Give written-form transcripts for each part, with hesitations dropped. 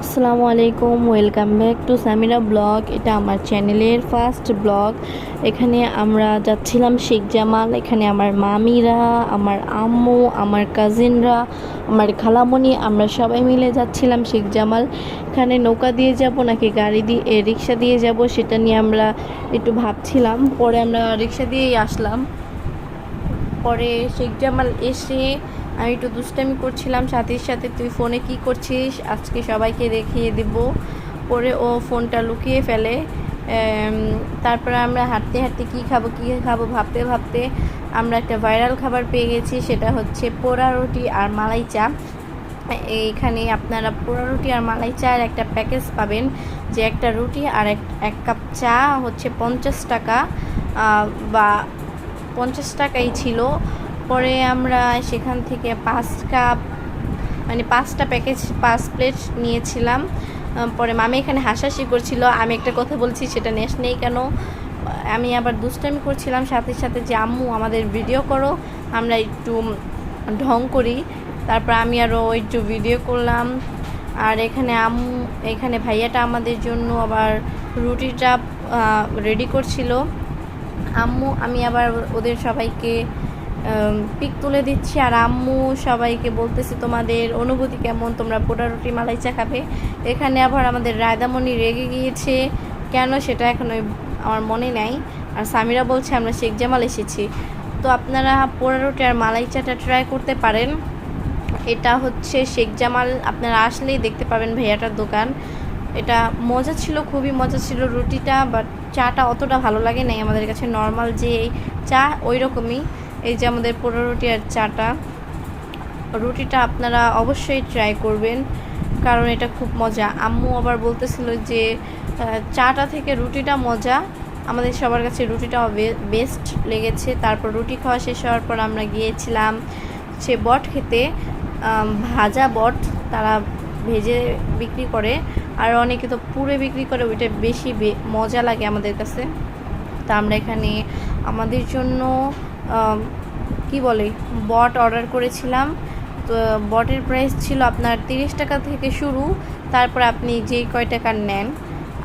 আসসালামু আলাইকুম, welcome back to Samira blog. এটা আমার চ্যানেলের ফার্স্ট ব্লগ। এখানে আমরা যাচ্ছিলাম শেখ জামাল। এখানে আমার মামিরা, আমার আম্মু, আমার কাজিনরা, আমার খালামণি, আমরা সবাই মিলে যাচ্ছিলাম শেখ জামাল। এখানে নৌকা দিয়ে যাব নাকি গাড়ি দিয়ে রিক্সা দিয়ে যাব সেটা নিয়ে আমরা একটু ভাবছিলাম। পরে আমরা রিক্সা দিয়েই আসলাম। পরে শেখ জামাল এসে আমি একটু দুষ্টামি করছিলাম সাথীর সাথে, তুই ফোনে কি করছিস, আজকে সবাইকে দেখিয়ে দিব। পরে ও ফোনটা লুকিয়ে ফেলে। তারপরে আমরা হাঁটতে হাঁটতে কী খাবো ভাবতে ভাবতে আমরা একটা ভাইরাল খাবার পেয়ে গেছি, সেটা হচ্ছে পোড়া রুটি আর মালাই চা। এইখানে আপনারা পোড়া রুটি আর মালাই চায়ের একটা প্যাকেজ পাবেন, যে একটা রুটি আর এক কাপ চা হচ্ছে 50 টাকা, বা 50 টাকাই ছিল। পরে আমরা সেখান থেকে 5 কাপ মানে 5টা প্যাকেজ 5 প্লেট নিয়েছিলাম। পরে মামি এখানে হাসাহাসি করছিল, আমি একটা কথা বলছি সেটা নেস নেই কেন। আমি আবার দুষ্টামি করছিলাম সাথে সাথে যে আম্মু আমাদের ভিডিও করো, আমরা একটু ঢং করি। তারপর আমি আরও একটু ভিডিও করলাম। আর এখানে ভাইয়াটা আমাদের জন্য আবার রুটিটা রেডি করছিল। আমি আবার ওদের সবাইকে পিক তুলে দিচ্ছি, আর আম্মু সবাইকে বলতেছি তোমাদের অনুভূতি কেমন, তোমরা পোড়া রুটি মালাই চা খাবে। এখানে আবার আমাদের রায়দামণি রেগে গিয়েছে, কেন সেটা এখন আমার মনে নাই। আর সামিরা বলছে আমরা শেখ জামাল এসেছি। তো আপনারা পোড়া রুটি আর মালাই চাটা ট্রাই করতে পারেন। এটা হচ্ছে শেখ জামাল, আপনারা আসলেই দেখতে পাবেন ভাইয়াটার দোকান। এটা মজা ছিল, খুবই মজা ছিল রুটিটা, বাট চাটা অতটা ভালো লাগে নাই আমাদের কাছে। নর্মাল যে চা ওই রকমই। এই যে আমাদের পোড়া রুটি আর রুটিটা আপনারা অবশ্যই ট্রাই করবেন, কারণ এটা খুব মজা। আম্মু আবার বলতেছিল যে চাটা থেকে রুটিটা মজা, আমাদের সবার কাছে রুটিটা বেস্ট লেগেছে। তারপর রুটি খাওয়া শেষ হওয়ার পর আমরা গিয়েছিলাম সে বট খেতে, ভাজা বট তারা ভেজে বিক্রি করে, আর অনেকে তো পুরে বিক্রি করে, ওইটা বেশি মজা লাগে আমাদের কাছে। তা আমরা এখানে আমাদের জন্য কি বলে বট অর্ডার করেছিলাম। তো বটের প্রাইস ছিল আপনার 30 টাকা থেকে শুরু, তারপর আপনি যেই কয় টাকার নেন।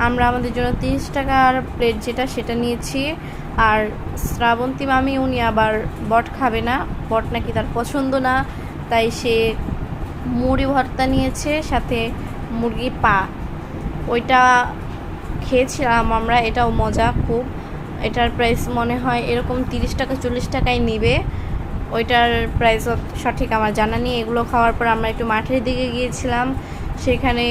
আমরা আমাদের জন্য 30 টাকার প্লেট যেটা সেটা নিয়েছি। আর শ্রাবন্তী মামি উনি আবার বট খাবে না, বট নাকি তার পছন্দ না, তাই সে মুড়ি ভর্তা নিয়েছে সাথে মুরগি পা। ওইটা খেয়েছিলাম আমরা, এটাও মজা খুব। এটার প্রাইস মনে হয় এরকম 30 টাকা 40 টাকায় নিবে, ওইটার প্রাইস সঠিক আমার জানা নেই। এগুলো খাওয়ার পর আমরা একটু মাঠের দিকে গিয়েছিলাম, সেখানে